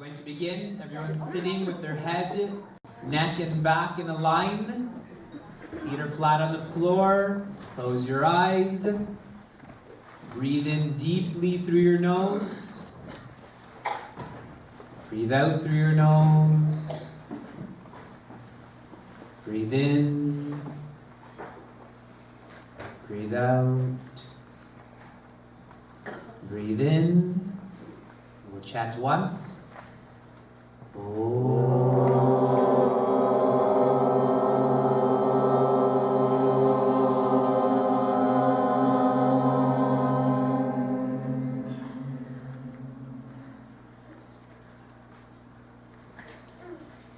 Going to begin. Everyone sitting with their head, neck, and back in a line. Feet are flat on the floor. Close your eyes. Breathe in deeply through your nose. Breathe out through your nose. Breathe in. Breathe out. Breathe in. We'll chant once.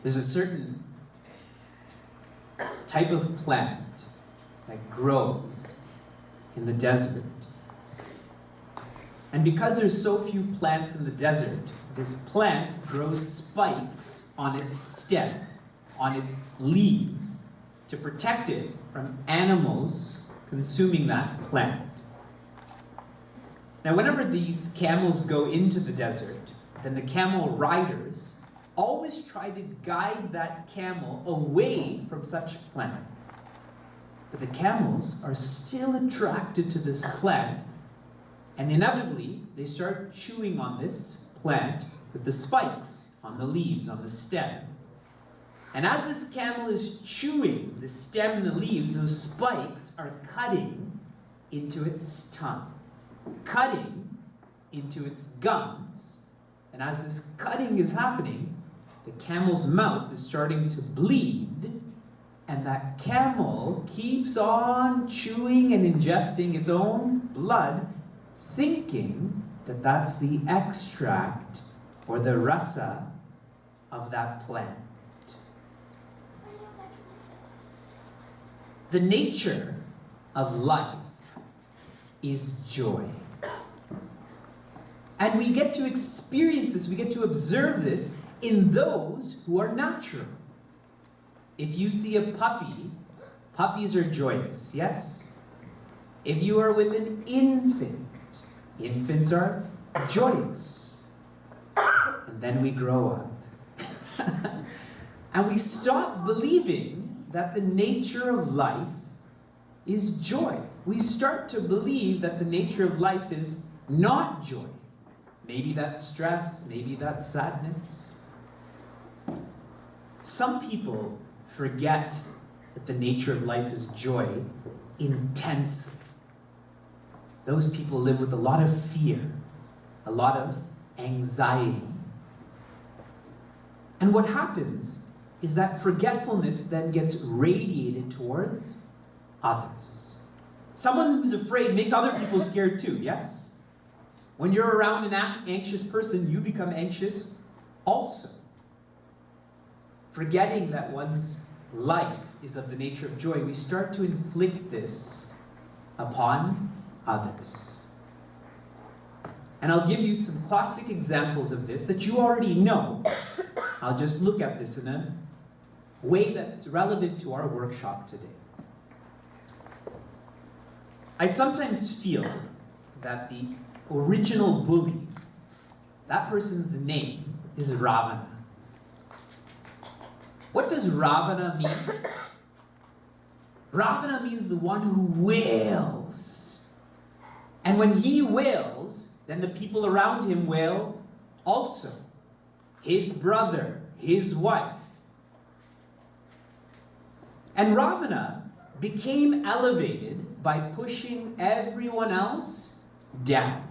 There's a certain type of plant that grows in the desert. And because there's so few plants in the desert, this plant grows spikes on its stem, on its leaves, to protect it from animals consuming that plant. Now, whenever these camels go into the desert, then the camel riders always try to guide that camel away from such plants. But the camels are still attracted to this plant, and inevitably they start chewing on this plant with the spikes on the leaves, on the stem. And as this camel is chewing the stem and the leaves, those spikes are cutting into its tongue, cutting into its gums. And as this cutting is happening, the camel's mouth is starting to bleed, and that camel keeps on chewing and ingesting its own blood, thinking that that's the extract or the rasa of that plant. The nature of life is joy. And we get to experience this, we get to observe this in those who are natural. If you see a puppy, puppies are joyous, yes? If you are with an infant, infants are joyous. And then we grow up. And we stop believing that the nature of life is joy. We start to believe that the nature of life is not joy. Maybe that's stress, maybe that's sadness. Some people forget that the nature of life is joy intensely. Those people live with a lot of fear, a lot of anxiety. And what happens is that forgetfulness then gets radiated towards others. Someone who's afraid makes other people scared too, yes? When you're around an anxious person, you become anxious also. Forgetting that one's life is of the nature of joy, we start to inflict this upon others. And I'll give you some classic examples of this that you already know. I'll just look at this in a way that's relevant to our workshop today. I sometimes feel that the original bully, that person's name is Ravana. What does Ravana mean? Ravana means the one who wails. And when he wails, then the people around him wail also. His brother, his wife. And Ravana became elevated by pushing everyone else down.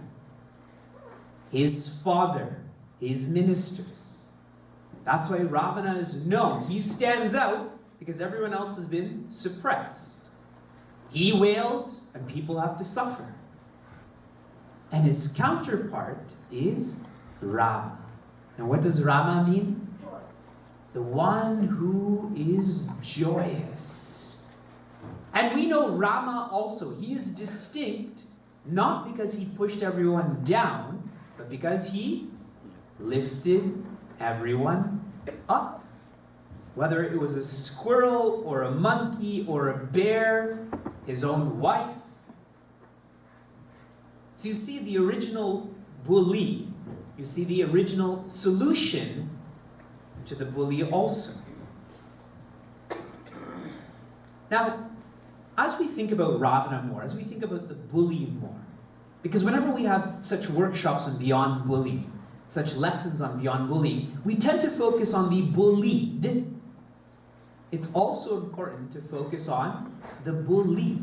His father, his ministers. That's why Ravana is known. He stands out because everyone else has been suppressed. He wails and people have to suffer. And his counterpart is Rama. And what does Rama mean? The one who is joyous. And we know Rama also. He is distinct, not because he pushed everyone down, but because he lifted everyone up. Whether it was a squirrel or a monkey or a bear, his own wife. So you see, the original bully you see the original solution to the bully also. Now, as we think about Ravana more, as we think about the bully more, because whenever we have such workshops on beyond bullying, such lessons on beyond bullying, we tend to focus on the bullied. It's also important to focus on the bully.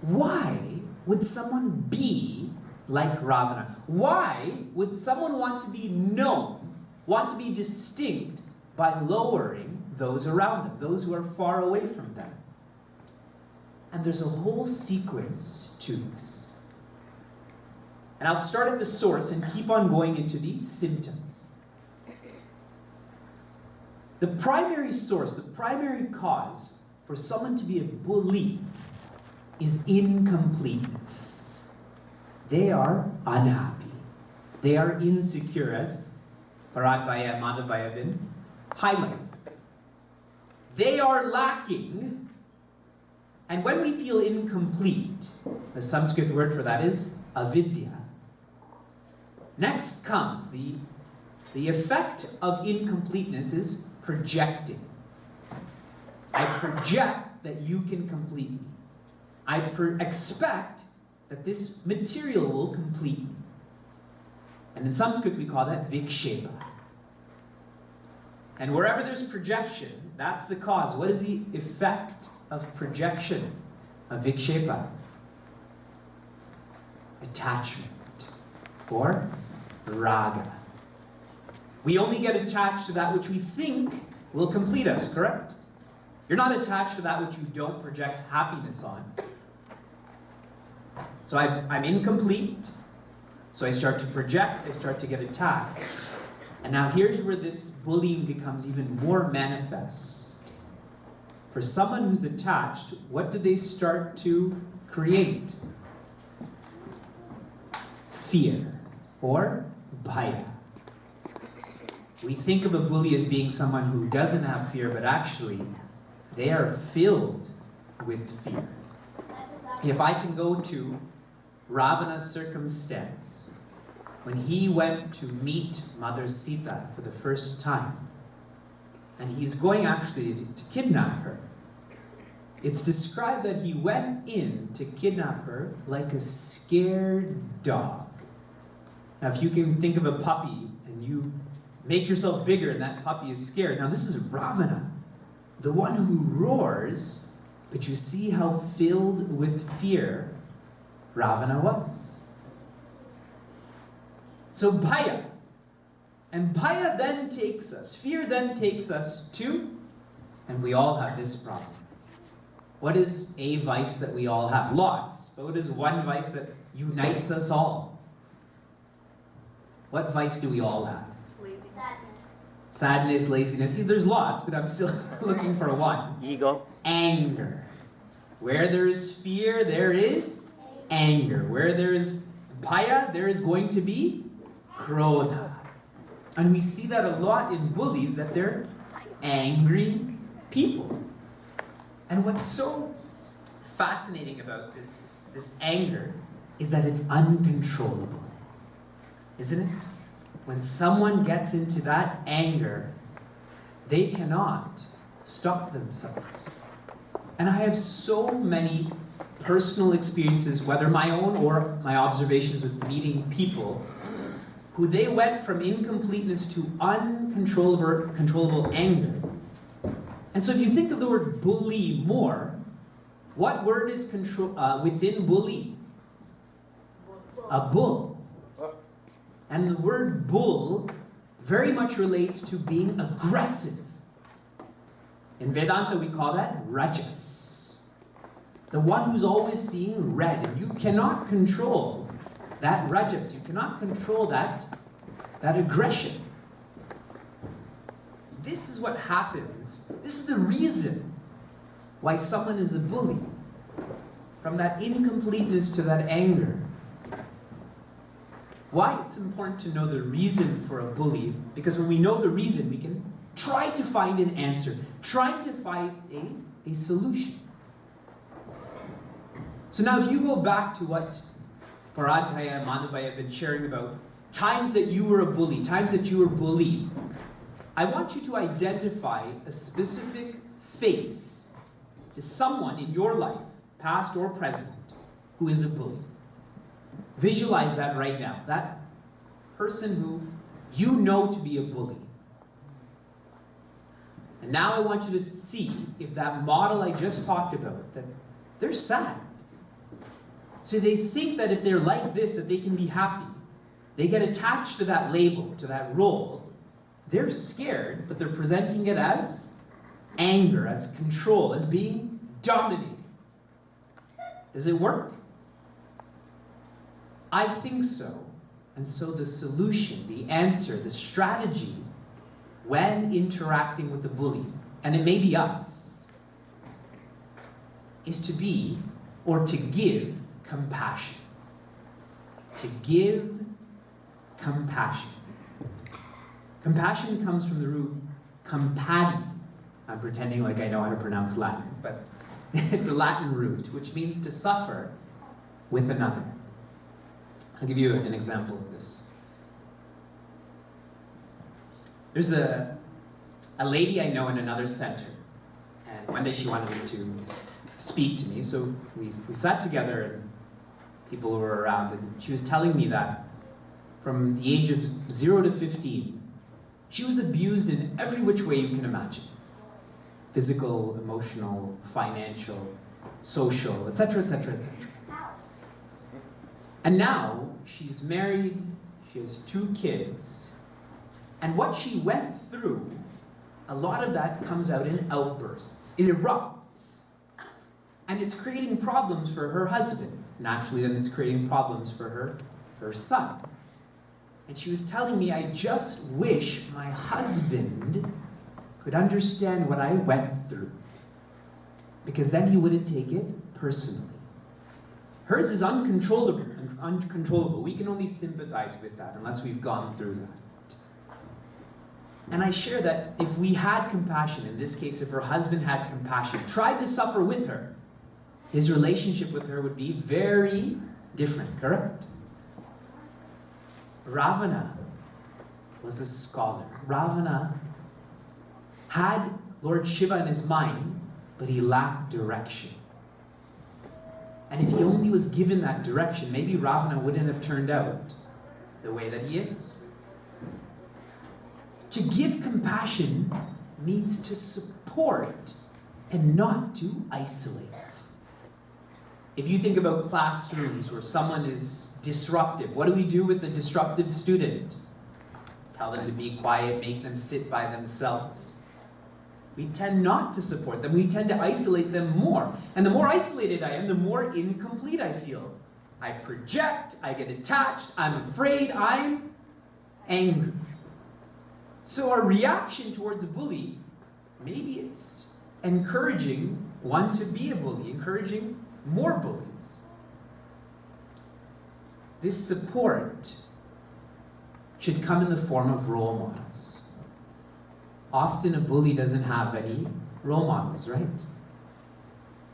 Why would someone be like Ravana? Why would someone want to be known, want to be distinct by lowering those around them, those who are far away from them? And there's a whole sequence to this. And I'll start at the source and keep on going into the symptoms. The primary source, the primary cause for someone to be a bully is incompleteness. They are unhappy. They are insecure, as Parag Bhaiya, Madhav Bhaiya been highlighted. They are lacking, and when we feel incomplete, the Sanskrit word for that is avidya. Next comes the effect of incompleteness is projecting. I project that you can complete me. I expect that this material will complete me. And in Sanskrit we call that vikshepa. And wherever there's projection, that's the cause. What is the effect of projection, of vikshepa? Attachment, or raga. We only get attached to that which we think will complete us, correct? You're not attached to that which you don't project happiness on. So I'm incomplete, so I start to project, I start to get attacked. And now here's where this bullying becomes even more manifest. For someone who's attached, what do they start to create? Fear, or bhaya. We think of a bully as being someone who doesn't have fear, but actually, they are filled with fear. If I can go to Ravana's circumstance, when he went to meet Mother Sita for the first time, and he's going actually to kidnap her, it's described that he went in to kidnap her like a scared dog. Now, if you can think of a puppy and you make yourself bigger and that puppy is scared. Now, this is Ravana, the one who roars, but you see how filled with fear Ravana was. So bhaya. And bhaya then takes us, fear then takes us to, and we all have this problem. What is a vice that we all have? Lots. But what is one vice that unites us all? What vice do we all have? Sadness, laziness. See, there's lots, but I'm still looking for one. Ego. Anger. Where there is fear, there is anger. Where there is bhaya, there is going to be krodha. And we see that a lot in bullies, that they're angry people. And what's so fascinating about this anger is that it's uncontrollable. Isn't it? When someone gets into that anger, they cannot stop themselves. And I have so many personal experiences, whether my own or my observations with meeting people, who they went from incompleteness to uncontrollable anger. And so if you think of the word bully more, what word is within bully? A bull. And the word bull very much relates to being aggressive. In Vedanta, we call that rajas. The one who's always seeing red. And you cannot control that rajas. You cannot control that aggression. This is what happens. This is the reason why someone is a bully. From that incompleteness to that anger. Why it's important to know the reason for a bully, because when we know the reason, we can try to find an answer, try to find a solution. So now if you go back to what Parag Bhaiya and Madhav Bhaiya have been sharing about times that you were a bully, times that you were bullied, I want you to identify a specific face to someone in your life, past or present, who is a bully. Visualize that right now. That person who you know to be a bully. And now I want you to see if that model I just talked about, that they're sad. So they think that if they're like this, that they can be happy. They get attached to that label, to that role. They're scared, but they're presenting it as anger, as control, as being dominated. Does it work? I think so. And so the solution, the answer, the strategy, when interacting with the bully, and it may be us, is to be, or to give, compassion. To give compassion. Compassion comes from the root compati. I'm pretending like I know how to pronounce Latin, but it's a Latin root, which means to suffer with another. I'll give you an example of this. There's a lady I know in another center, and one day she wanted me to speak to me, so we sat together and people were around, and she was telling me that from the age of 0 to 15, she was abused in every which way you can imagine. Physical, emotional, financial, social, etc., etc., etc. And now she's married, she has 2 kids, and what she went through, a lot of that comes out in outbursts. It erupts. And it's creating problems for her husband. Naturally, then it's creating problems for her sons. And she was telling me, I just wish my husband could understand what I went through, because then he wouldn't take it personally. Hers is uncontrollable. We can only sympathize with that unless we've gone through that. And I share that if we had compassion, in this case, if her husband had compassion, tried to suffer with her, his relationship with her would be very different, correct? Ravana was a scholar. Ravana had Lord Shiva in his mind, but he lacked direction. And if he only was given that direction, maybe Ravana wouldn't have turned out the way that he is. To give compassion means to support and not to isolate. If you think about classrooms where someone is disruptive, what do we do with the disruptive student? Tell them to be quiet, make them sit by themselves. We tend not to support them. We tend to isolate them more. And the more isolated I am, the more incomplete I feel. I project, I get attached, I'm afraid, I'm angry. So our reaction towards a bully, maybe it's encouraging one to be a bully, encouraging more bullies. This support should come in the form of role models. Often a bully doesn't have any role models, right?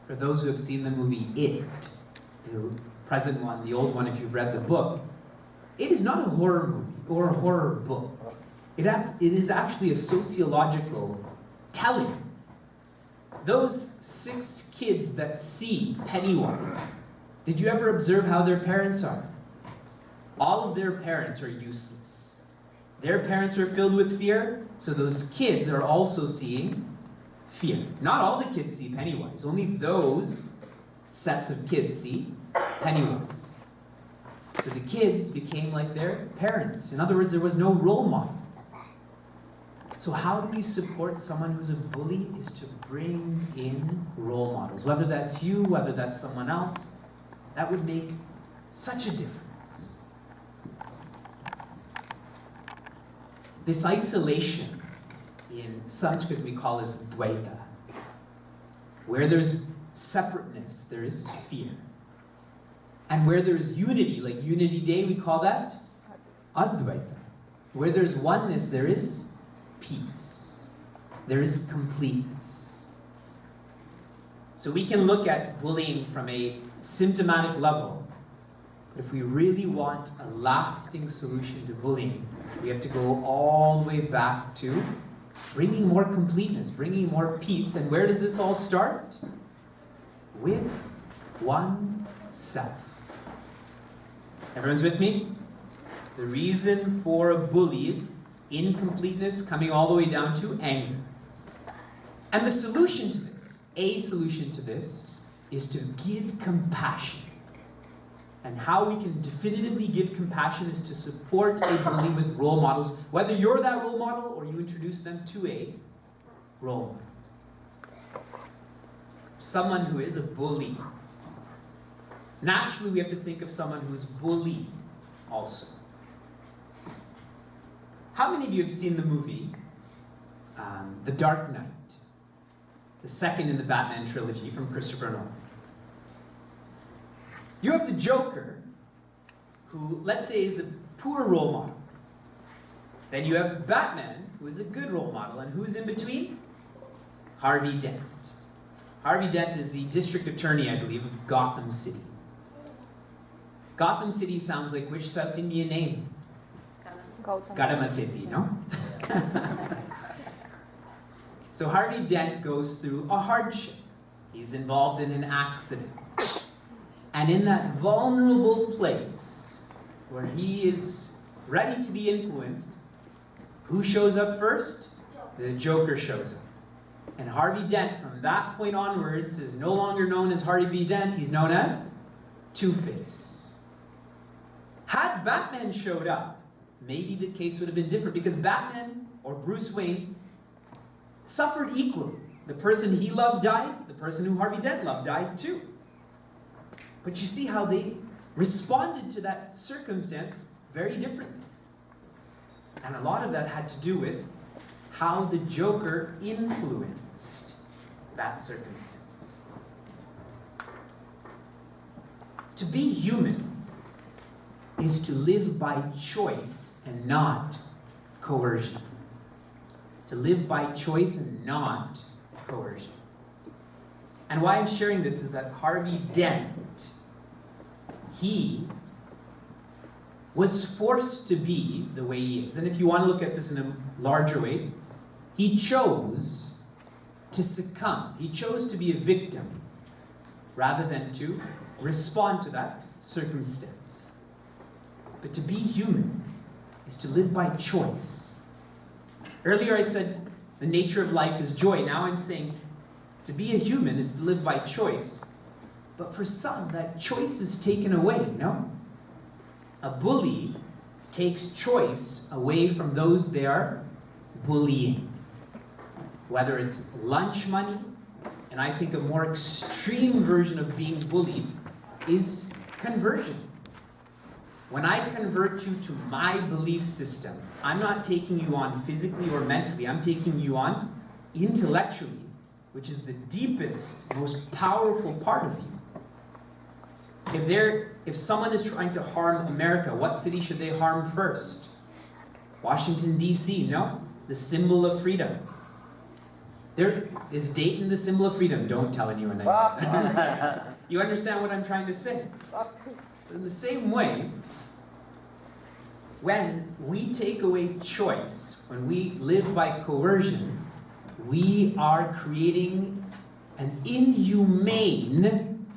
For those who have seen the movie It, the present one, the old one if you've read the book, it is not a horror movie or a horror book. It is actually a sociological telling. Those 6 kids that see Pennywise, did you ever observe how their parents are? All of their parents are useless. Their parents are filled with fear, so those kids are also seeing fear. Not all the kids see Pennywise, only those sets of kids see Pennywise. So the kids became like their parents. In other words, there was no role model. So how do we support someone who's a bully is to bring in role models. Whether that's you, whether that's someone else, that would make such a difference. This isolation, in Sanskrit we call this dvaita. Where there's separateness, there is fear. And where there's unity, like Unity Day, we call that advaita. Where there's oneness, there is peace. There is completeness. So we can look at bullying from a symptomatic level But if we really want a lasting solution to bullying, we have to go all the way back to bringing more completeness, bringing more peace. And where does this all start? With oneself. Everyone's with me? The reason for a bully is incompleteness coming all the way down to anger. And the solution to this, a solution to this, is to give compassion. And how we can definitively give compassion is to support a bully with role models, whether you're that role model or you introduce them to a role model. Someone who is a bully. Naturally, we have to think of someone who's bullied also. How many of you have seen the movie The Dark Knight? The second in the Batman trilogy from Christopher Nolan. You have the Joker, who, let's say, is a poor role model. Then you have Batman, who is a good role model, and who's in between? Harvey Dent. Harvey Dent is the district attorney, I believe, of Gotham City. Gotham City sounds like which South Indian name? Gautama City, no? So Harvey Dent goes through a hardship. He's involved in an accident. And in that vulnerable place where he is ready to be influenced, who shows up first? The Joker shows up. And Harvey Dent, from that point onwards, is no longer known as Harvey Dent, he's known as Two-Face. Had Batman showed up, maybe the case would have been different, because Batman, or Bruce Wayne, suffered equally. The person he loved died, the person who Harvey Dent loved died too. But you see how they responded to that circumstance very differently. And a lot of that had to do with how the Joker influenced that circumstance. To be human is to live by choice and not coercion. To live by choice and not coercion. And why I'm sharing this is that Harvey Dent, he was forced to be the way he is. And if you want to look at this in a larger way, he chose to succumb. He chose to be a victim rather than to respond to that circumstance. But to be human is to live by choice. Earlier I said the nature of life is joy. Now I'm saying to be a human is to live by choice. But for some, that choice is taken away, no? A bully takes choice away from those they are bullying. Whether it's lunch money, and I think a more extreme version of being bullied is conversion. When I convert you to my belief system, I'm not taking you on physically or mentally, I'm taking you on intellectually, which is the deepest, most powerful part of you. If someone is trying to harm America, what city should they harm first? Washington, D.C., no? The symbol of freedom. Is Dayton the symbol of freedom? Don't tell anyone I said that. You understand what I'm trying to say? In the same way, when we take away choice, when we live by coercion, we are creating an inhumane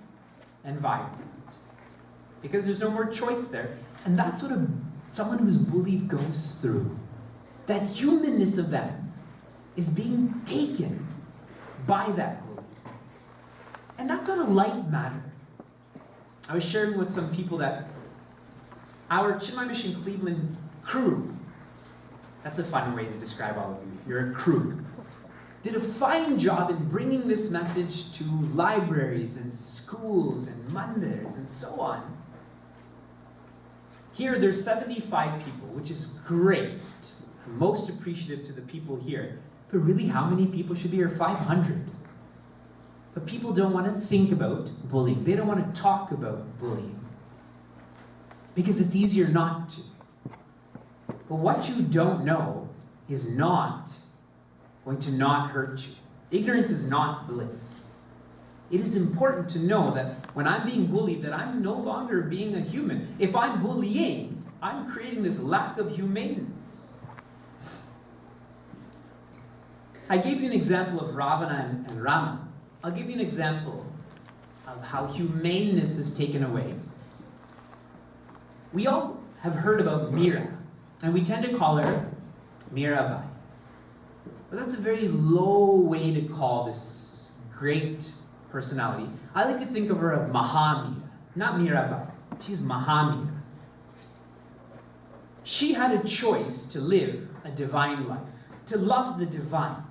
environment. Because there's no more choice there. And that's what someone who's bullied goes through. That humanness of them is being taken by that bully. And that's not a light matter. I was sharing with some people that our Chinmaya Mission Cleveland crew, that's a fun way to describe all of you, you're a crew, did a fine job in bringing this message to libraries and schools and mandirs and so on. Here there's 75 people, which is great. I'm most appreciative to the people here. But really, how many people should be here? 500. But people don't want to think about bullying. They don't want to talk about bullying. Because it's easier not to. But what you don't know is not going to not hurt you. Ignorance is not bliss. it is important to know that when I'm being bullied, that I'm no longer being a human. If I'm bullying, I'm creating this lack of humaneness. I gave you an example of Ravana and Rama. I'll give you an example of how humaneness is taken away. We all have heard about Mira, and we tend to call her Mirabai. But that's a very low way to call this great personality. I like to think of her as Mahamira, not Mirabai. She's Mahamira. She had a choice to live a divine life, to love the divine.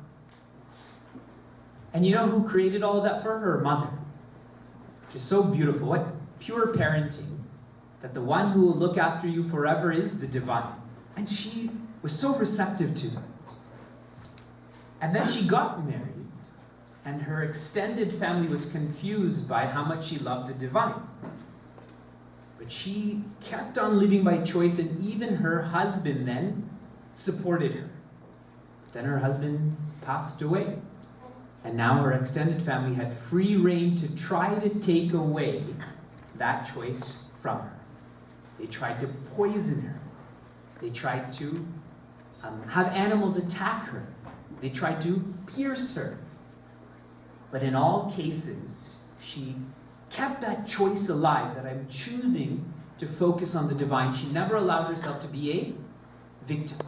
And you know who created all of that for her? Her mother. Which is so beautiful. What pure parenting, that the one who will look after you forever is the divine. And she was so receptive to that. And then she got married, and her extended family was confused by how much she loved the divine. But she kept on living by choice, and even her husband then supported her. Then her husband passed away. And now her extended family had free rein to try to take away that choice from her. They tried to poison her. They tried to have animals attack her. They tried to pierce her. But in all cases, she kept that choice alive, that I'm choosing to focus on the divine. She never allowed herself to be a victim.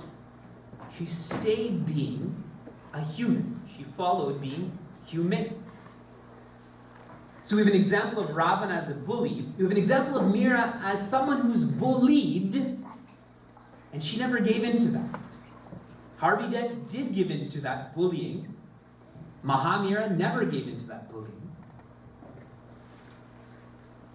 She stayed being a human. She followed being human. So we have an example of Ravana as a bully. We have an example of Mira as someone who's bullied, and she never gave in to that. Harvey Dent did give in to that bullying. Mahamira never gave in to that bullying.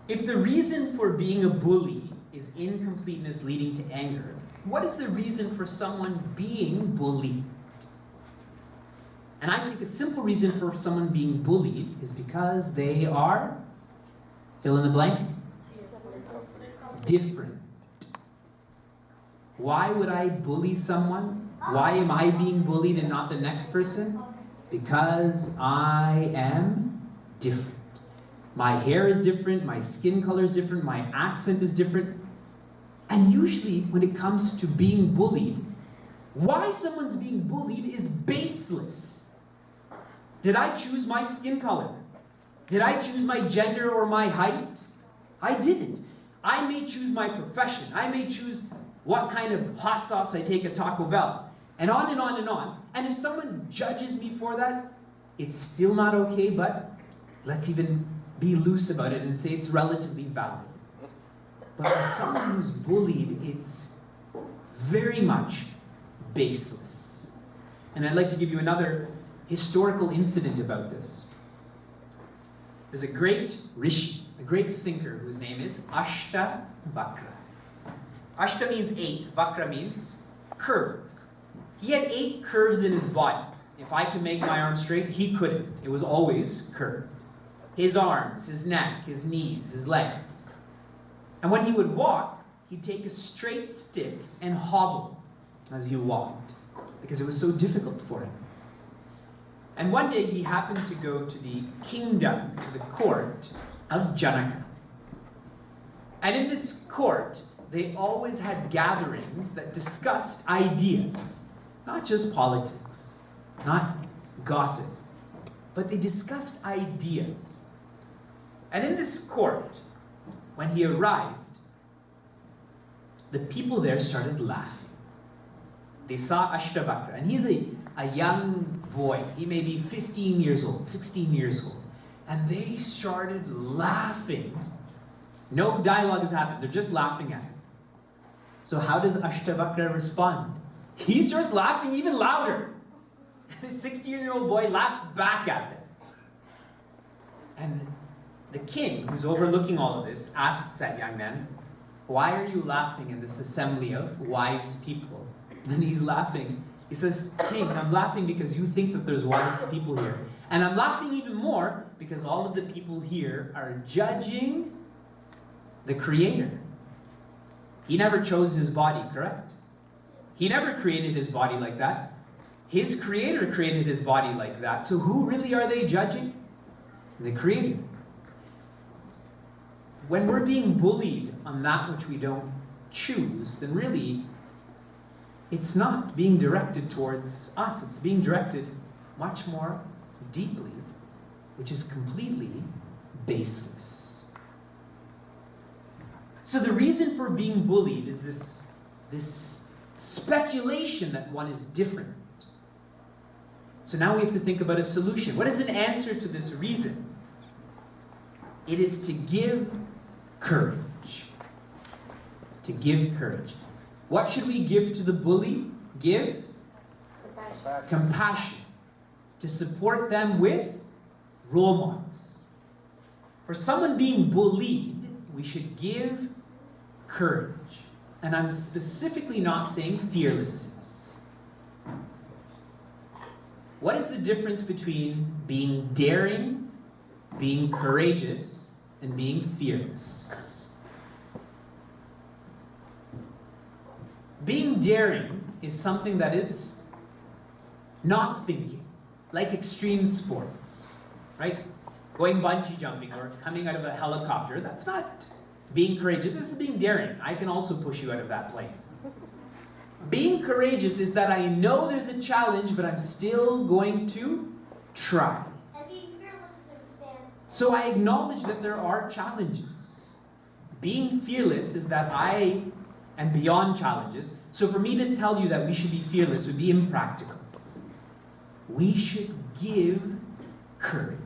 If the reason for being a bully is incompleteness leading to anger, what is the reason for someone being bullied? And I think a simple reason for someone being bullied is because they are, fill in the blank, different. Why would I bully someone? Why am I being bullied and not the next person? Because I am different. My hair is different, my skin color is different, my accent is different. And usually when it comes to being bullied, why someone's being bullied is baseless. Did I choose my skin color? Did I choose my gender or my height? I didn't. I may choose my profession. I may choose what kind of hot sauce I take at Taco Bell. And on and on and on. And if someone judges me for that, it's still not okay, but let's even be loose about it and say it's relatively valid. But for someone who's bullied, it's very much baseless. And I'd like to give you another historical incident about this. There's a great rishi, a great thinker, whose name is Ashtavakra. Ashta means 8, Vakra means curves. He had 8 curves in his body. If I could make my arm straight, he couldn't. It was always curved. His arms, his neck, his knees, his legs. And when he would walk, he'd take a straight stick and hobble as he walked, because it was so difficult for him. And one day he happened to go to the kingdom, to the court of Janaka. And in this court, they always had gatherings that discussed ideas, not just politics, not gossip, but they discussed ideas. And in this court, when he arrived, the people there started laughing. They saw Ashtavakra, and he's a young boy. He may be 15 years old, 16 years old. And they started laughing. No dialogue has happened. They're just laughing at him. So how does Ashtavakra respond? He starts laughing even louder. This 16-year-old boy laughs back at them. And the king, who's overlooking all of this, asks that young man, "Why are you laughing in this assembly of wise people?" And he's laughing. He says, "King, I'm laughing because you think that there's wise people here. And I'm laughing even more because all of the people here are judging the Creator." He never chose his body, correct? He never created his body like that. His Creator created his body like that. So who really are they judging? in the Creator. When we're being bullied on that which we don't choose, then really, it's not being directed towards us. It's being directed much more deeply, which is completely baseless. So the reason for being bullied is this speculation that one is different. So now we have to think about a solution. What is an answer to this reason? It is to give courage. To give courage. What should we give to the bully? Give compassion. To support them with role models. For someone being bullied, we should give courage. And I'm specifically not saying fearlessness. What is the difference between being daring, being courageous, and being fearless? Being daring is something that is not thinking, like extreme sports, right? Going bungee jumping or coming out of a helicopter, that's not being courageous, this is being daring. I can also push you out of that plane. Being courageous is that I know there's a challenge, but I'm still going to try. And being fearless is instead. So I acknowledge that there are challenges. Being fearless is that I am beyond challenges. So for me to tell you that we should be fearless would be impractical. We should give courage.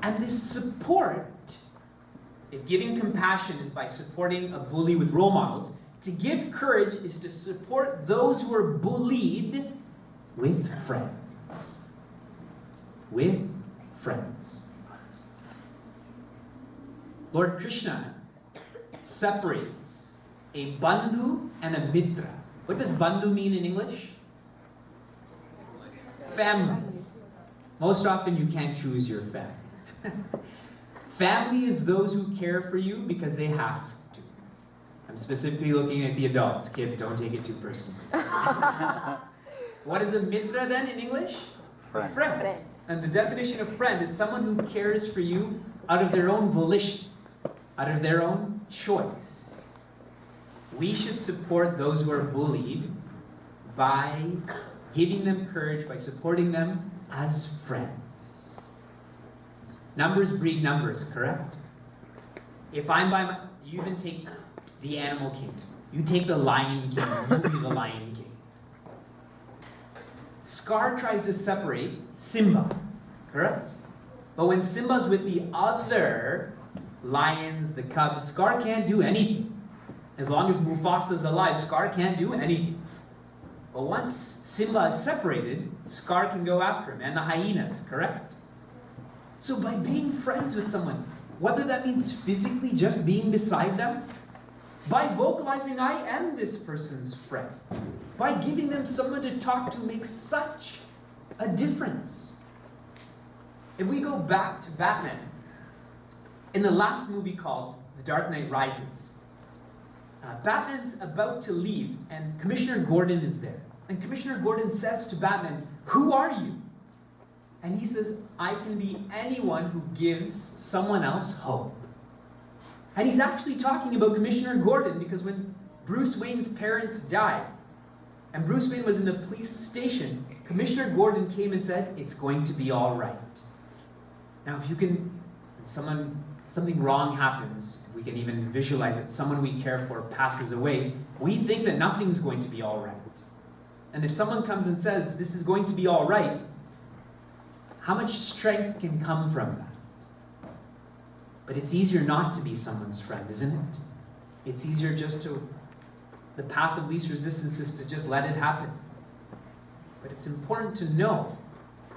And this support, if giving compassion is by supporting a bully with role models, to give courage is to support those who are bullied with friends. With friends. Lord Krishna separates a bandhu and a mitra. What does bandhu mean in English? Family. Most often you can't choose your family. Family is those who care for you because they have to. I'm specifically looking at the adults. Kids, don't take it too personally. What is a mitra then in English? Friend. Friend. And the definition of friend is someone who cares for you out of their own volition, out of their own choice. We should support those who are bullied by giving them courage, by supporting them as friends. Numbers breed numbers, correct? If I'm by you even take the Animal Kingdom. You take the Lion King, the movie The Lion King. Scar tries to separate Simba, correct? But when Simba's with the other lions, the cubs, Scar can't do anything. As long as Mufasa's alive, Scar can't do anything. But once Simba is separated, Scar can go after him, and the hyenas, correct? So by being friends with someone, whether that means physically just being beside them, by vocalizing I am this person's friend, by giving them someone to talk to makes such a difference. If we go back to Batman, in the last movie called The Dark Knight Rises, Batman's about to leave and Commissioner Gordon is there. And Commissioner Gordon says to Batman, "Who are you?" And he says, "I can be anyone who gives someone else hope." And he's actually talking about Commissioner Gordon because when Bruce Wayne's parents died, and Bruce Wayne was in a police station, Commissioner Gordon came and said, "It's going to be all right." Now if you can, something wrong happens, we can even visualize it, someone we care for passes away, we think that nothing's going to be all right. And if someone comes and says, "This is going to be all right," how much strength can come from that? But it's easier not to be someone's friend, isn't it? It's easier just to, the path of least resistance is to just let it happen. But it's important to know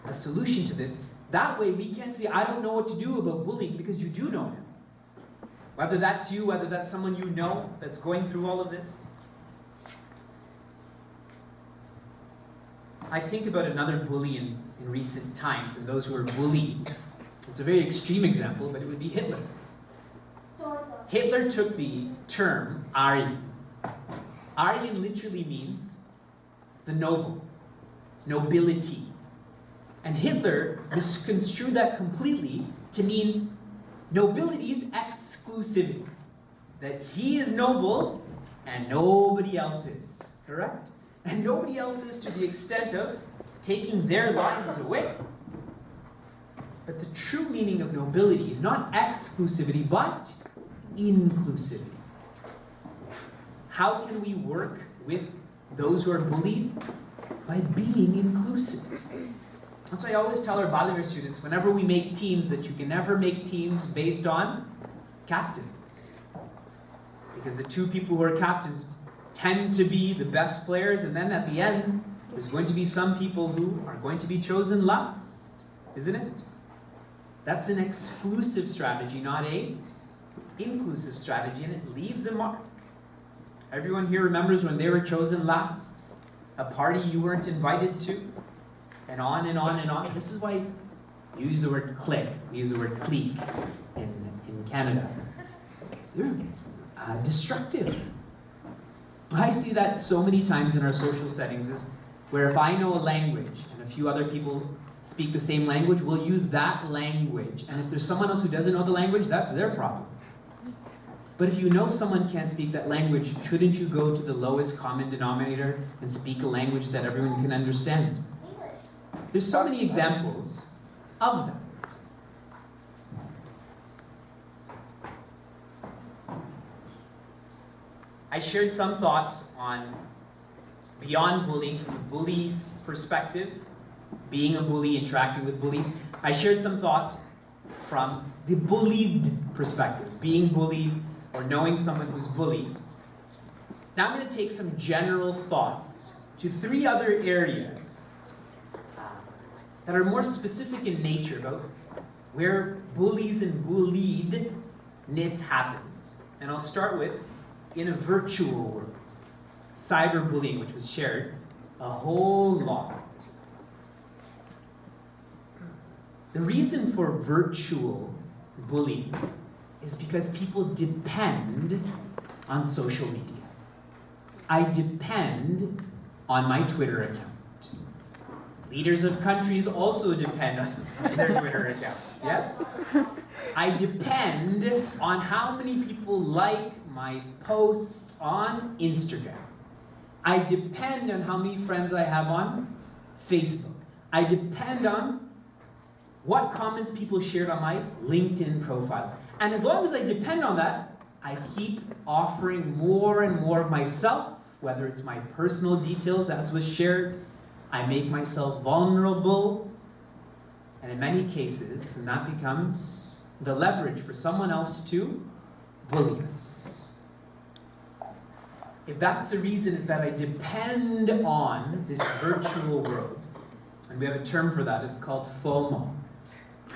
a solution to this. That way we can't say, "I don't know what to do about bullying," because you do know now. Whether that's you, whether that's someone you know that's going through all of this. I think about another bully in recent times and those who are bullied. It's a very extreme example, but it would be Hitler. Hitler took the term Aryan. Aryan literally means the noble, nobility. And Hitler misconstrued that completely to mean nobility's exclusivity. That he is noble and nobody else is, correct? And nobody else is to the extent of taking their lives away. But the true meaning of nobility is not exclusivity, but inclusivity. How can we work with those who are bullied? By being inclusive. That's why I always tell our volunteer students, whenever we make teams, that you can never make teams based on captains. Because the two people who are captains tend to be the best players, and then at the end, there's going to be some people who are going to be chosen last, isn't it? That's an exclusive strategy, not a inclusive strategy, and it leaves a mark. Everyone here remembers when they were chosen last, a party you weren't invited to, and on and on and on. This is why you use the word clique, we use the word clique in Canada. They're destructive. I see that so many times in our social settings, is where if I know a language and a few other people speak the same language, we'll use that language. And if there's someone else who doesn't know the language, that's their problem. But if you know someone can't speak that language, shouldn't you go to the lowest common denominator and speak a language that everyone can understand? There's so many examples of that. I shared some thoughts on beyond bullying, from the bully's perspective, being a bully, interacting with bullies. I shared some thoughts from the bullied perspective, being bullied or knowing someone who's bullied. Now I'm going to take some general thoughts to three other areas that are more specific in nature about where bullies and bulliedness happens. And I'll start with in a virtual world. Cyberbullying, which was shared a whole lot. The reason for virtual bullying is because people depend on social media. I depend on my Twitter account. Leaders of countries also depend on their Twitter accounts, yes? I depend on how many people like my posts on Instagram. I depend on how many friends I have on Facebook. I depend on what comments people shared on my LinkedIn profile. And as long as I depend on that, I keep offering more and more of myself, whether it's my personal details as was shared. I make myself vulnerable. And in many cases, then that becomes the leverage for someone else to bully us. If that's the reason, is that I depend on this virtual world. And we have a term for that, it's called FOMO.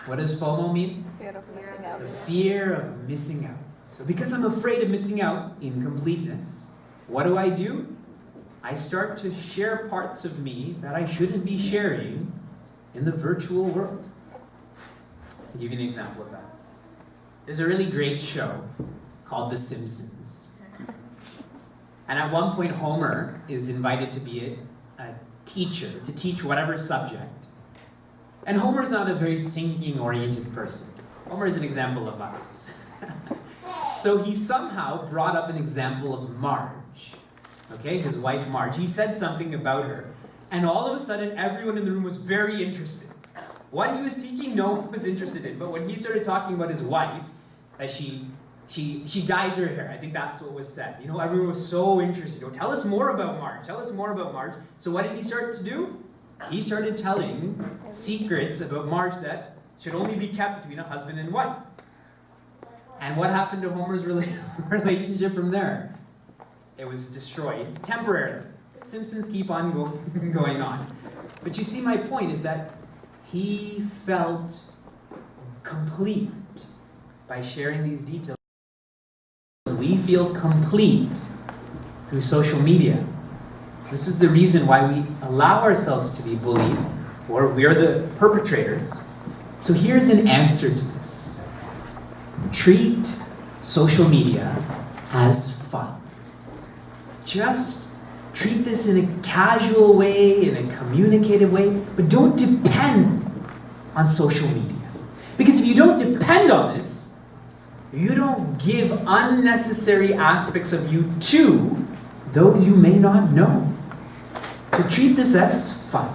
What does FOMO mean? Fear of missing out. The fear of missing out. So because I'm afraid of missing out, incompleteness, what do? I start to share parts of me that I shouldn't be sharing in the virtual world. I'll give you an example of that. There's a really great show called The Simpsons. And at one point, Homer is invited to be a teacher, to teach whatever subject. And Homer's not a very thinking-oriented person. Homer is an example of us. So he somehow brought up an example of Marge, okay, his wife Marge. He said something about her, and all of a sudden everyone in the room was very interested. What he was teaching, no one was interested in, but when he started talking about his wife, that she dyes her hair, I think that's what was said. You know, everyone was so interested. Oh, tell us more about Marge, tell us more about Marge. So what did he start to do? He started telling secrets about Marge that should only be kept between a husband and wife. And what happened to Homer's relationship from there? It was destroyed temporarily. Simpsons keep on going on. But you see, my point is that he felt complete by sharing these details. We feel complete through social media. This is the reason why we allow ourselves to be bullied, or we're the perpetrators. So here's an answer to this. Treat social media as fun. Just Treat this in a casual way, in a communicative way, but don't depend on social media. Because if you don't depend on this, you don't give unnecessary aspects of you to those you may not know. So treat this as fun.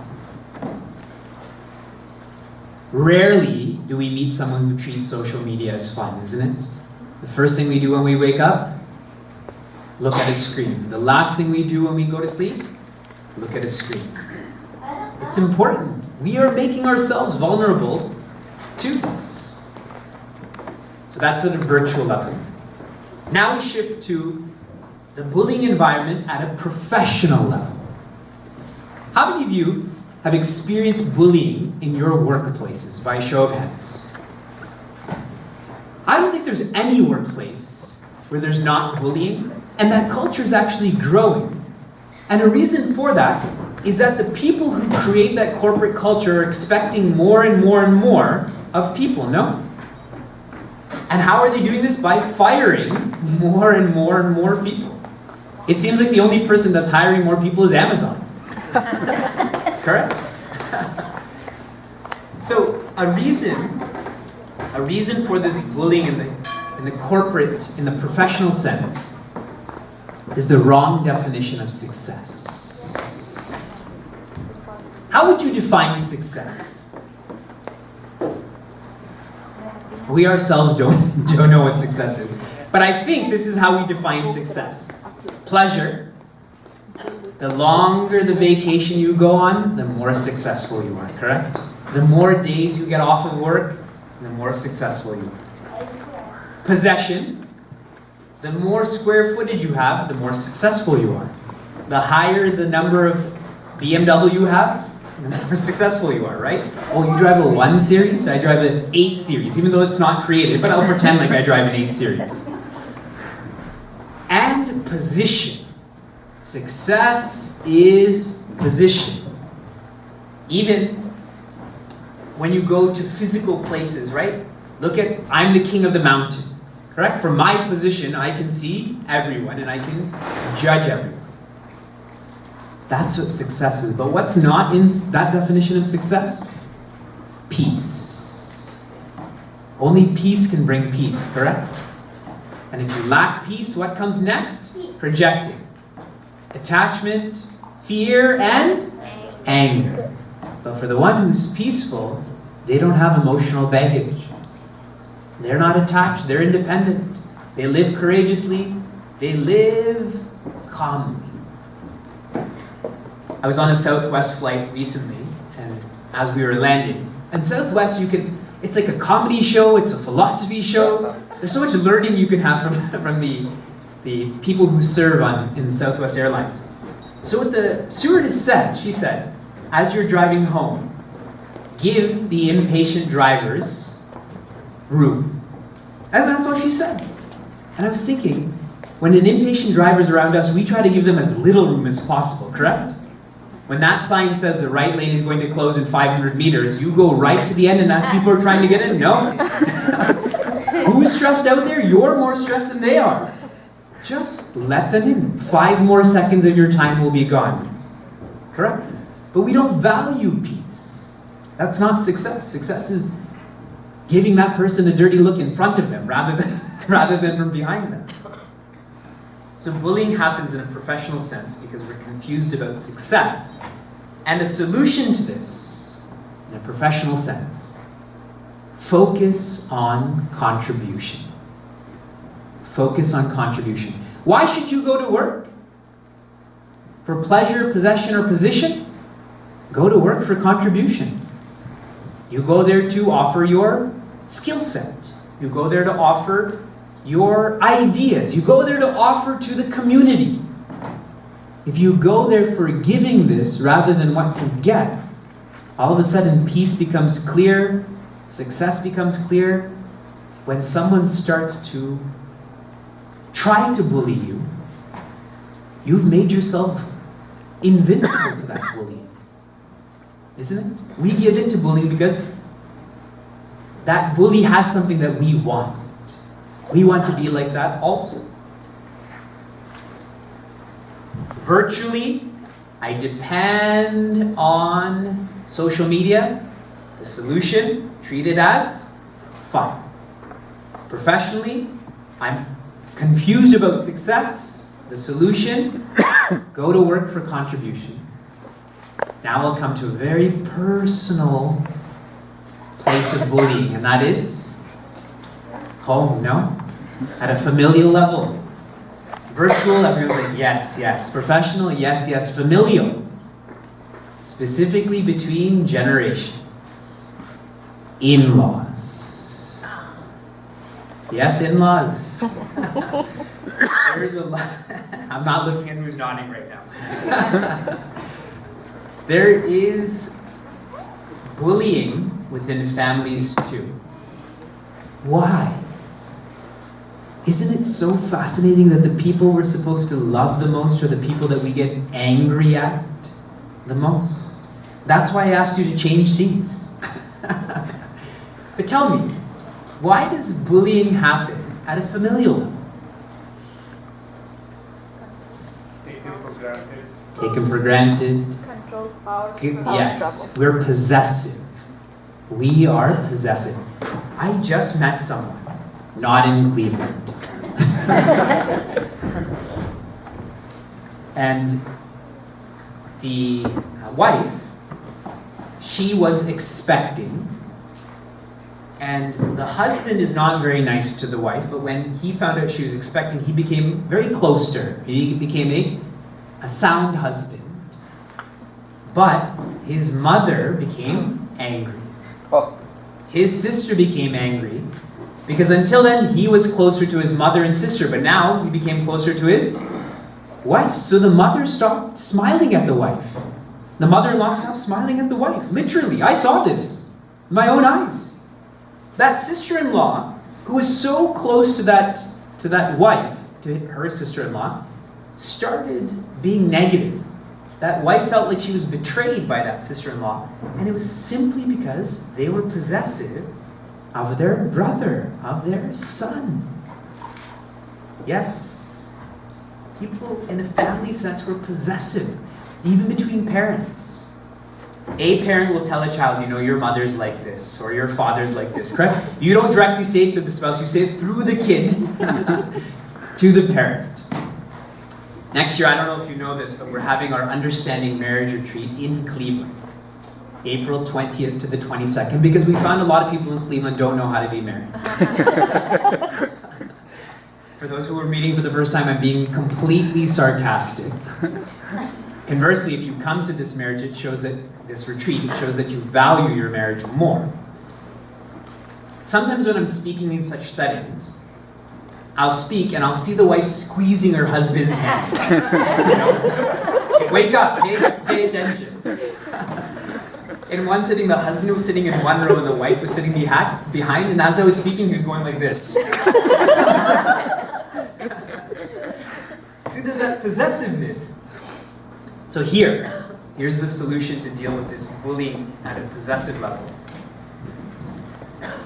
Rarely do we meet someone who treats social media as fun, isn't it? The first thing we do when we wake up, look at a screen. The last thing we do when we go to sleep, look at a screen. It's important. We are making ourselves vulnerable to this. So that's at a virtual level. Now we shift to the bullying environment at a professional level. How many of you have experienced bullying in your workplaces, by a show of hands? I don't think there's any workplace where there's not bullying, and that culture is actually growing. And a reason for that is that the people who create that corporate culture are expecting more and more and more of people, no? And how are they doing this? By firing more and more and more people. It seems like the only person that's hiring more people is Amazon. Correct? So a reason for this bullying in the corporate, in the professional sense, is the wrong definition of success. How would you define success? We ourselves don't know what success is. But I think this is how we define success. Pleasure. The longer the vacation you go on, the more successful you are, correct? The more days you get off of work, the more successful you are. Possession. The more square footage you have, the more successful you are. The higher the number of BMW you have, the more successful you are, right? Oh, you drive a 1 Series? I drive an 8 Series, even though it's not created, but I'll pretend like I drive an 8 Series. And position. Success is position. Even when you go to physical places, right? Look at, I'm the king of the mountain, correct? From my position, I can see everyone and I can judge everyone. That's what success is. But what's not in that definition of success? Peace. Only peace can bring peace, correct? And if you lack peace, what comes next? Projecting. Attachment, fear, and anger. But for the one who's peaceful, they don't have emotional baggage. They're not attached, they're independent. They live courageously, they live calmly. I was on a Southwest flight recently, and as we were landing, and Southwest, it's like a comedy show, it's a philosophy show. There's so much learning you can have from the people who serve in Southwest Airlines. So what the stewardess said, she said, as you're driving home, give the impatient drivers room. And that's all she said. And I was thinking, when an impatient driver is around us, we try to give them as little room as possible, correct? When that sign says the right lane is going to close in 500 meters, you go right to the end and ask people who are trying to get in? No. Who's stressed out there? You're more stressed than they are. Just let them in. 5 more seconds of your time will be gone. Correct? But we don't value peace. That's not success. Success is giving that person a dirty look in front of them rather than from behind them. So bullying happens in a professional sense because we're confused about success. And a solution to this, in a professional sense, focus on contribution. Focus on contribution. Why should you go to work? For pleasure, possession, or position? Go to work for contribution. You go there to offer your skill set. You go there to offer your ideas. You go there to offer to the community. If you go there for giving this rather than what you get, all of a sudden peace becomes clear, success becomes clear. When someone starts to try to bully you, you've made yourself invincible to that bullying. Isn't it? We give in to bullying because that bully has something that we want. We want to be like that also. Virtually, I depend on social media. The solution, treat it as fun. Professionally, I'm confused about success. The solution, go to work for contribution. Now we'll come to a very personal place of bullying, and that is home, no? At a familial level. Virtual, everyone's like, yes, yes. Professional, yes, yes. Familial. Specifically between generations. In-laws. Yes, in-laws. There's a lot. I'm not looking at who's nodding right now. There is bullying within families too. Why? Isn't it so fascinating that the people we're supposed to love the most are the people that we get angry at the most? That's why I asked you to change seats. But tell me, why does bullying happen at a familial level? Taken for granted. Control, power, Yes, we're possessive. We are possessive. I just met someone, not in Cleveland. And the wife, she was expecting, and the husband is not very nice to the wife, but when he found out she was expecting, he became very close to her. He became a sound husband. But his mother became angry. His sister became angry, because until then he was closer to his mother and sister, but now he became closer to his wife. So the mother stopped smiling at the wife. The mother-in-law stopped smiling at the wife. Literally, I saw this with my own eyes. That sister-in-law, who was so close to that wife, to her sister-in-law, started being negative. That wife felt like she was betrayed by that sister-in-law, and it was simply because they were possessive of their brother, of their son. Yes, people in a family sense were possessive, even between parents. A parent will tell a child, you know, your mother's like this, or your father's like this, correct? You don't directly say it to the spouse, you say it through the kid to the parent. Next year, I don't know if you know this, but we're having our Understanding Marriage Retreat in Cleveland. April 20th to the 22nd, because we found a lot of people in Cleveland don't know how to be married. For those who are meeting for the first time, I'm being completely sarcastic. Conversely, if you come to this marriage, it shows that this retreat, it shows that you value your marriage more. Sometimes when I'm speaking in such settings, I'll speak and I'll see the wife squeezing her husband's hand. You know? Wake up, pay attention. In one sitting, the husband was sitting in one row and the wife was sitting behind, and as I was speaking, he was going like this. See, there's that possessiveness. So here's the solution to deal with this bullying at a possessive level.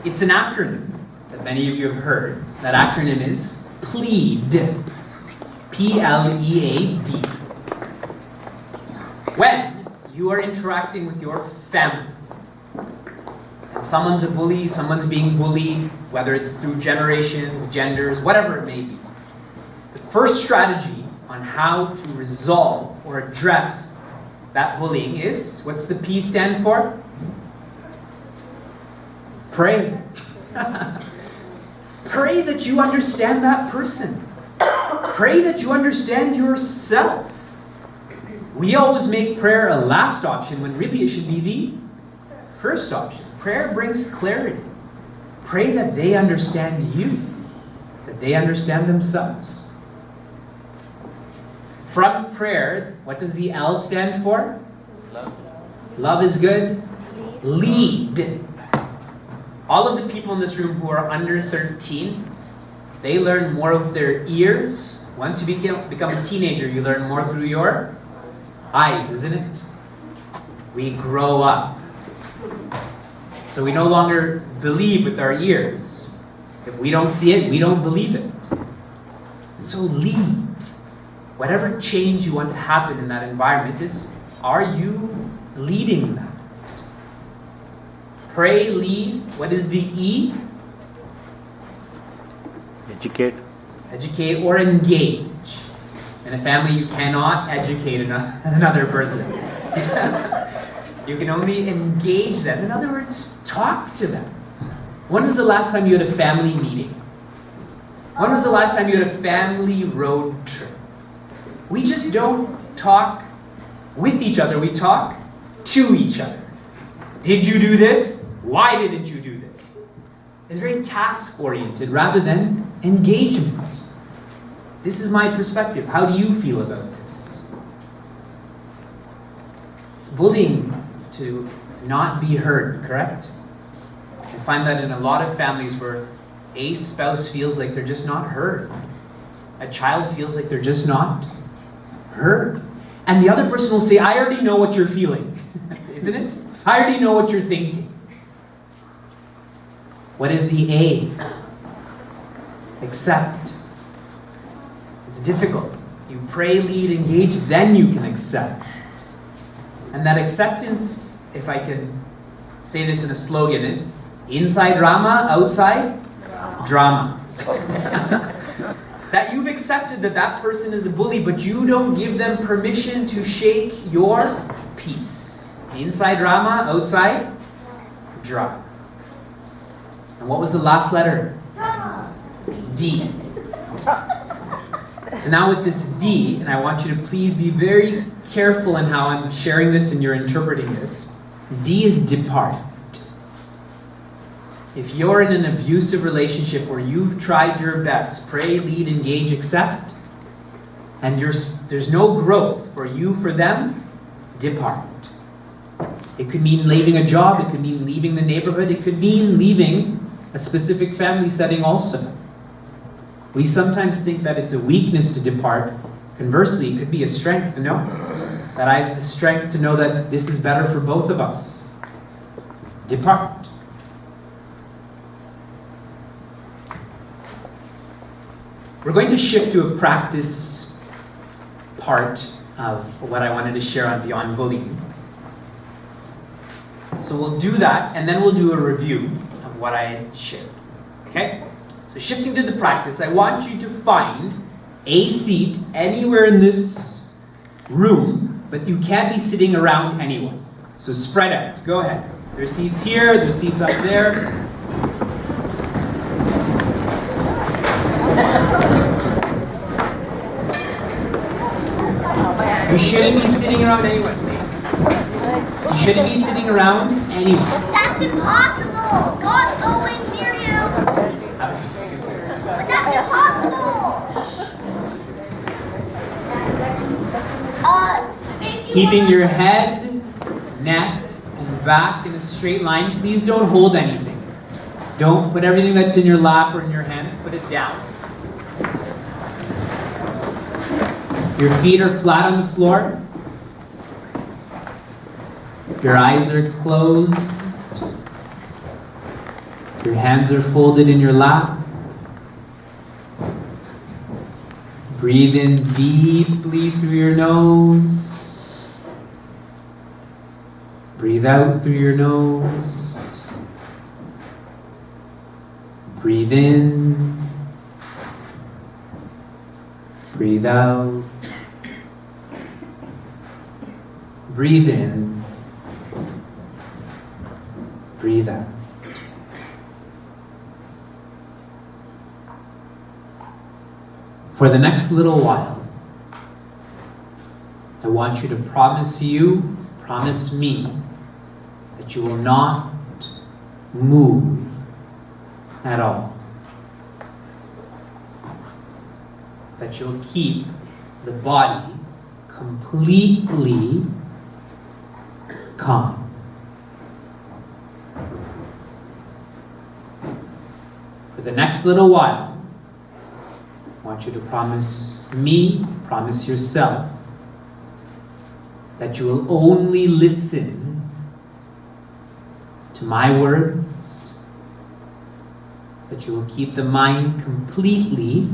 It's an acronym that many of you have heard. That acronym is PLEAD. P-L-E-A-D. When you are interacting with your family, and someone's a bully, someone's being bullied, whether it's through generations, genders, whatever it may be, the first strategy on how to resolve or address that bullying is, what's the P stand for? Pray. Pray that you understand that person. Pray that you understand yourself. We always make prayer a last option when really it should be the first option. Prayer brings clarity. Pray that they understand you, that they understand themselves. From prayer, what does the L stand for? Love. Love is good. Lead. All of the people in this room who are under 13, they learn more with their ears. Once you become a teenager, you learn more through your eyes, isn't it? We grow up. So we no longer believe with our ears. If we don't see it, we don't believe it. So lead. Whatever change you want to happen in that environment are you leading that? Pray, lead. What is the E? Educate. Educate or engage. In a family, you cannot educate another person. You can only engage them. In other words, talk to them. When was the last time you had a family meeting? When was the last time you had a family road trip? We just don't talk with each other, we talk to each other. Did you do this? Why didn't you do this? It's very task-oriented rather than engagement. This is my perspective. How do you feel about this? It's bullying to not be heard, correct? I find that in a lot of families where a spouse feels like they're just not heard. A child feels like they're just not heard. And the other person will say, I already know what you're feeling. Isn't it? I already know what you're thinking. What is the A? Accept. It's difficult. You pray, lead, engage, then you can accept. And that acceptance, if I can say this in a slogan, is inside Rama, outside drama. That you've accepted that that person is a bully, but you don't give them permission to shake your peace. Inside Rama, outside drama. And what was the last letter? D. So now with this D, and I want you to please be very careful in how I'm sharing this and you're interpreting this. D is depart. If you're in an abusive relationship where you've tried your best, pray, lead, engage, accept, and there's no growth for you, for them, depart. It could mean leaving a job, it could mean leaving the neighborhood, it could mean leaving a specific family setting also. We sometimes think that it's a weakness to depart. Conversely, it could be a strength, no? That I have the strength to know that this is better for both of us. Depart. We're going to shift to a practice part of what I wanted to share on Beyond Bullying. So we'll do that, and then we'll do a review of what I shared. Okay? So shifting to the practice, I want you to find a seat anywhere in this room, but you can't be sitting around anyone. So spread out. Go ahead. There's seats here, there's seats up there. You shouldn't be sitting around anyone. You shouldn't be sitting around anyone. That's impossible. God's always near you. But that's impossible. Keeping your head, neck, and back in a straight line. Please don't hold anything. Don't put everything that's in your lap or in your hands, put it down. Your feet are flat on the floor. Your eyes are closed. Your hands are folded in your lap. Breathe in deeply through your nose. Breathe out through your nose. Breathe in. Breathe out. Breathe in. Breathe out. For the next little while, I want you to promise me, that you will not move at all. That you'll keep the body completely calm. For the next little while, I want you to promise me, promise yourself, that you will only listen to my words, that you will keep the mind completely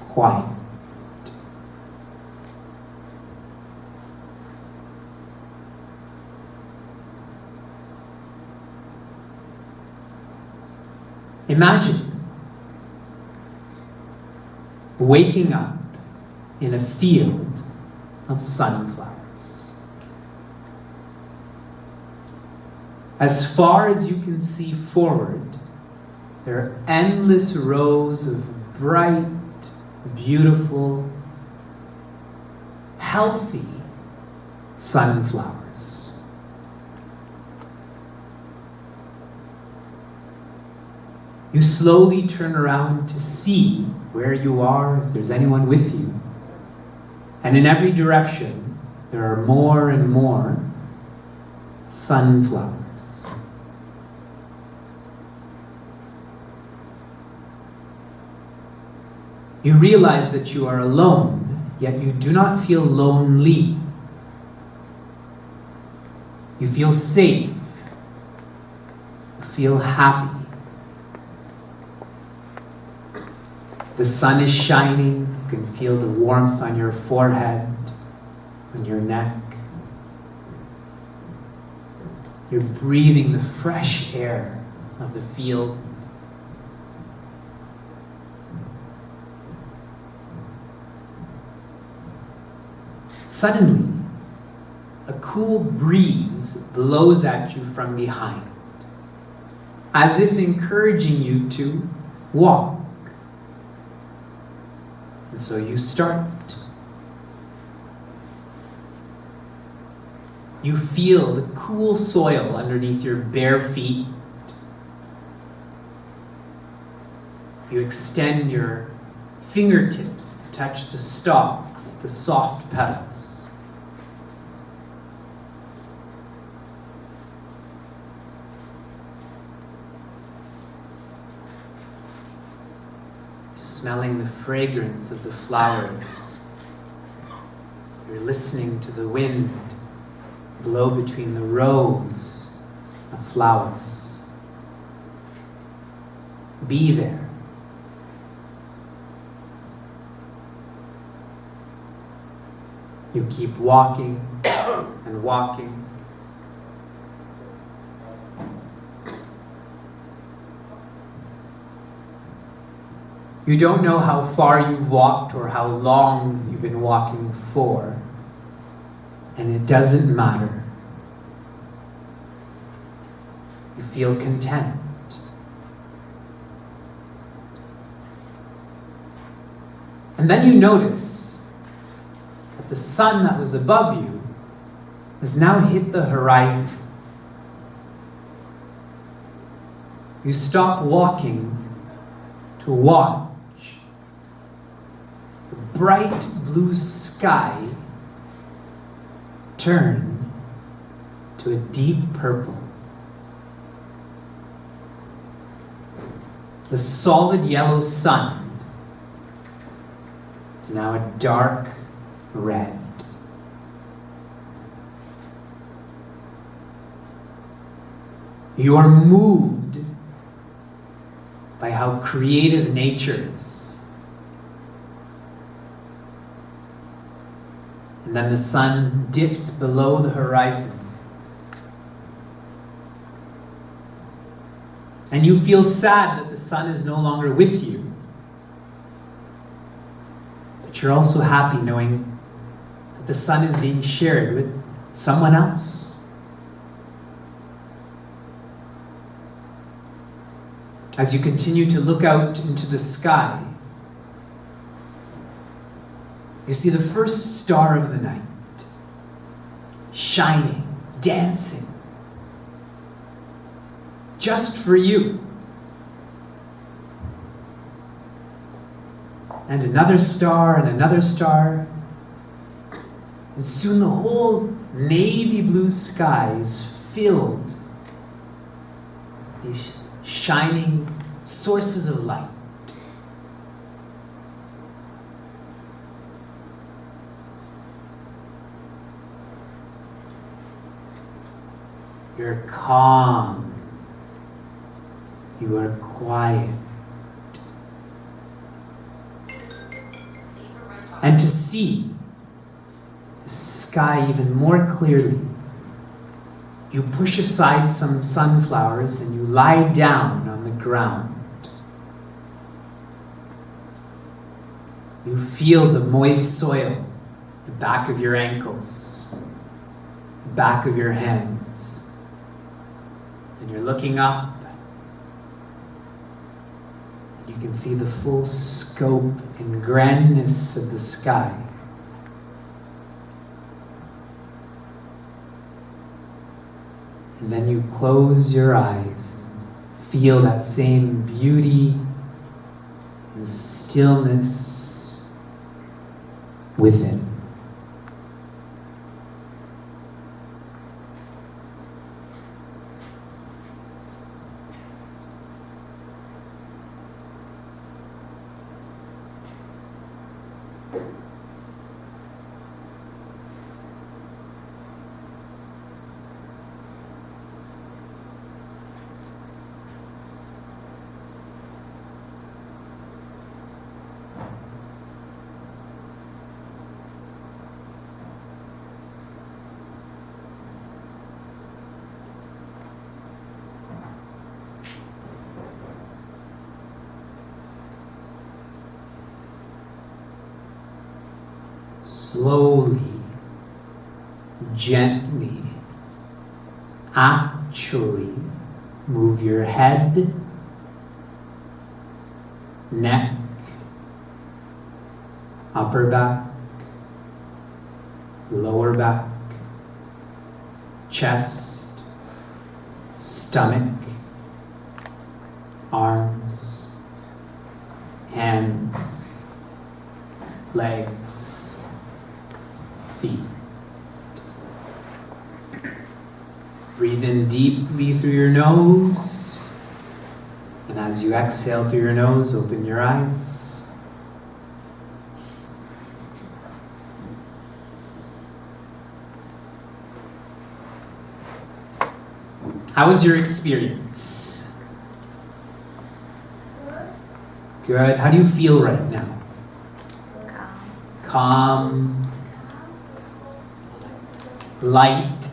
quiet. Imagine waking up in a field of sunflowers. As far as you can see forward, there are endless rows of bright, beautiful, healthy sunflowers. You slowly turn around to see where you are, if there's anyone with you. And in every direction, there are more and more sunflowers. You realize that you are alone, yet you do not feel lonely. You feel safe. You feel happy. The sun is shining. You can feel the warmth on your forehead, on your neck. You're breathing the fresh air of the field. Suddenly, a cool breeze blows at you from behind, as if encouraging you to walk. And so you start. You feel the cool soil underneath your bare feet. You extend your fingertips to touch the stalks, the soft petals. You're smelling the fragrance of the flowers. You're listening to the wind blow between the rows of flowers. Be there. You keep walking and walking. You don't know how far you've walked or how long you've been walking for, and it doesn't matter. You feel content. And then you notice that the sun that was above you has now hit the horizon. You stop walking to watch the bright blue sky turn to a deep purple. The solid yellow sun is now a dark red. You are moved by how creative nature is. And then the sun dips below the horizon. And you feel sad that the sun is no longer with you. But you're also happy knowing that the sun is being shared with someone else. As you continue to look out into the sky, you see the first star of the night, shining, dancing, just for you. And another star, and soon the whole navy blue sky is filled with these shining sources of light. You're calm. You are quiet. And to see the sky even more clearly, you push aside some sunflowers and you lie down on the ground. You feel the moist soil, the back of your ankles, the back of your hands. And you're looking up. And you can see the full scope and grandness of the sky. And then you close your eyes, feel that same beauty and stillness within. Slowly, gently, actually move your head, neck, upper back, lower back, chest, stomach, arms, hands, legs, feet. Breathe in deeply through your nose, and as you exhale through your nose, open your eyes. How was your experience? Good. How do you feel right now? Calm. Light.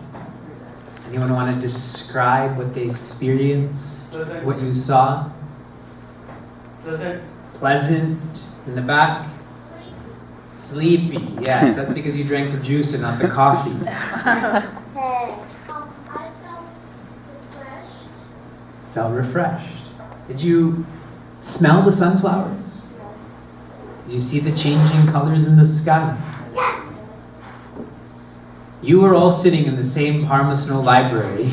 Anyone want to describe what they experienced? What you saw? Pleasant. In the back? Sleepy. Yes, that's because you drank the juice and not the coffee. I Felt refreshed. Did you smell the sunflowers? Did you see the changing colors in the sky? You were all sitting in the same Parma Snow Library.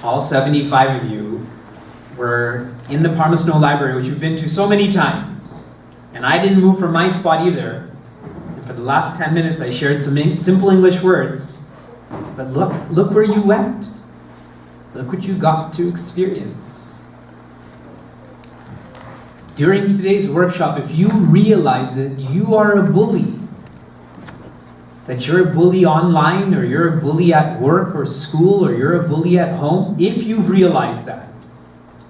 All 75 of you were in the Parma Snow Library, which you've been to so many times. And I didn't move from my spot either. And for the last 10 minutes, I shared some simple English words. But look where you went. Look what you got to experience. During today's workshop, if you realize that you are a bully, that you're a bully online, or you're a bully at work or school, or you're a bully at home, if you've realized that,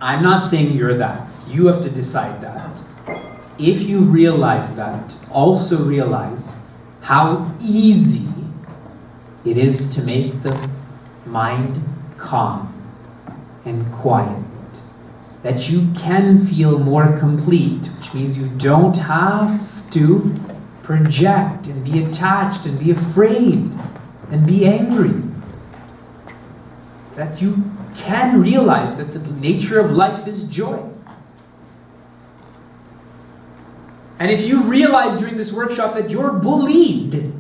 I'm not saying you're that. You have to decide that. If you realize that, also realize how easy it is to make the mind calm and quiet. That you can feel more complete, which means you don't have to project and be attached and be afraid and be angry. That you can realize that the nature of life is joy. And if you've realized during this workshop that you're bullied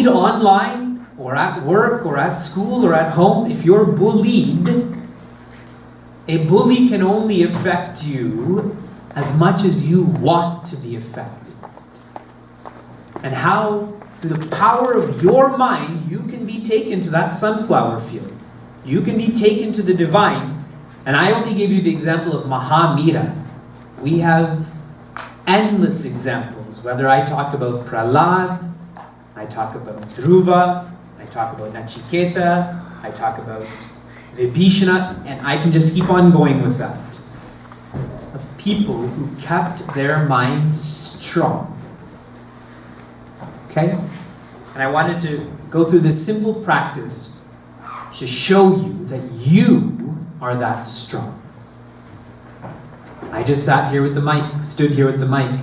online or at work or at school or at home, if you're bullied, a bully can only affect you as much as you want to be affected. And how, through the power of your mind, you can be taken to that sunflower field. You can be taken to the divine. And I only gave you the example of Mahamira. We have endless examples, whether I talk about Prahlad, I talk about Dhruva, I talk about Nachiketa, I talk about Vibhishana, and I can just keep on going with that. Of people who kept their minds strong. Okay? And I wanted to go through this simple practice to show you that you are that strong. I just sat here with the mic, stood here with the mic.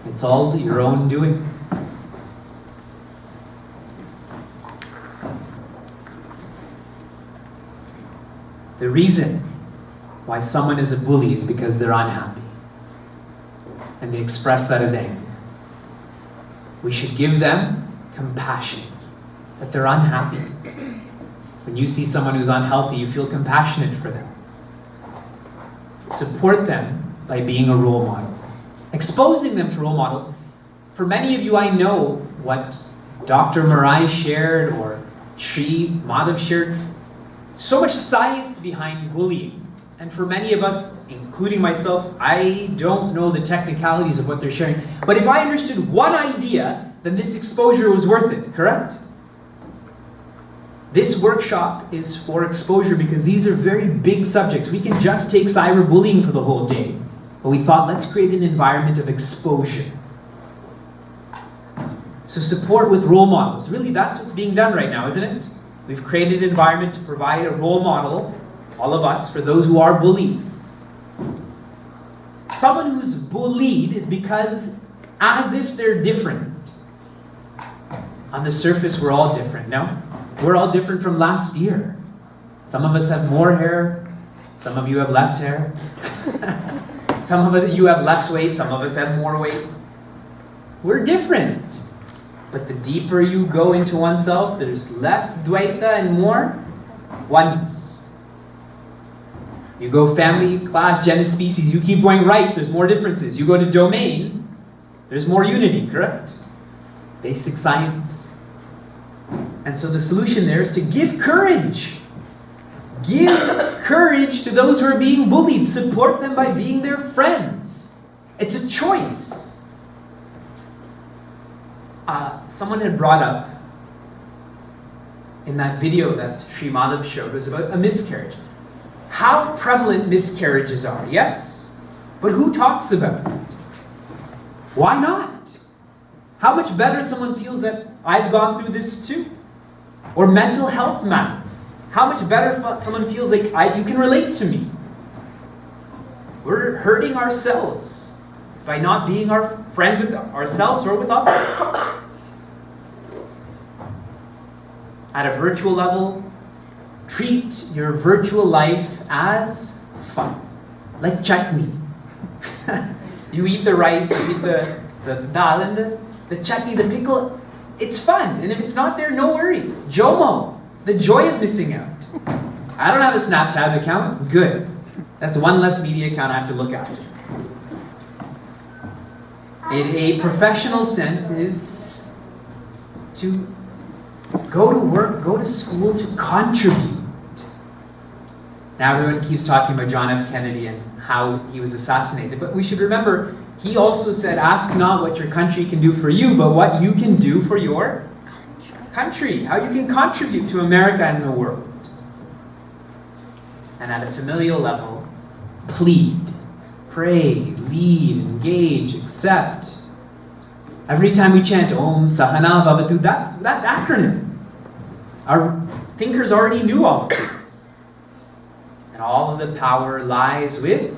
It's all your own doing. The reason why someone is a bully is because they're unhappy. And they express that as anger. We should give them compassion, that they're unhappy. When you see someone who's unhealthy, you feel compassionate for them. Support them by being a role model. Exposing them to role models. For many of you, I know what Dr. Marai shared or Sri Madhav shared. So much science behind bullying. And for many of us, including myself, I don't know the technicalities of what they're sharing. But if I understood one idea, then this exposure was worth it, correct? This workshop is for exposure because these are very big subjects. We can just take cyberbullying for the whole day. But we thought, let's create an environment of exposure. So support with role models. Really, that's what's being done right now, isn't it? We've created an environment to provide a role model, all of us, for those who are bullies. Someone who's bullied is because as if they're different. On the surface, we're all different, no? We're all different from last year. Some of us have more hair. Some of you have less hair. Some of you have less weight. Some of us have more weight. We're different. But the deeper you go into oneself, there's less Dvaita and more oneness. You go family, class, genus, species, you keep going right, there's more differences. You go to domain, there's more unity, correct? Basic science. And so the solution there is to give courage. Give courage to those who are being bullied. Support them by being their friends. It's a choice. Someone had brought up in that video that Sri Madhav showed was about a miscarriage. How prevalent miscarriages are, yes? But who talks about it? Why not? How much better someone feels that I've gone through this too? Or mental health matters. How much better someone feels like you can relate to me. We're hurting ourselves by not being our friends with ourselves or with others. At a virtual level, treat your virtual life as fun, like chutney. You eat the rice, you eat the dal and the chutney, the pickle. It's fun, and if it's not there, no worries. Jomo, the joy of missing out. I don't have a Snapchat account. Good. That's one less media account I have to look after. In a professional sense is to go to work, go to school, to contribute. Now everyone keeps talking about John F. Kennedy and how he was assassinated, but we should remember, he also said, ask not what your country can do for you, but what you can do for your country, how you can contribute to America and the world. And at a familial level, plead, pray, lead, engage, accept. Every time we chant Om Sahana Vavatu, that's that acronym. Our thinkers already knew all of this. And all of the power lies with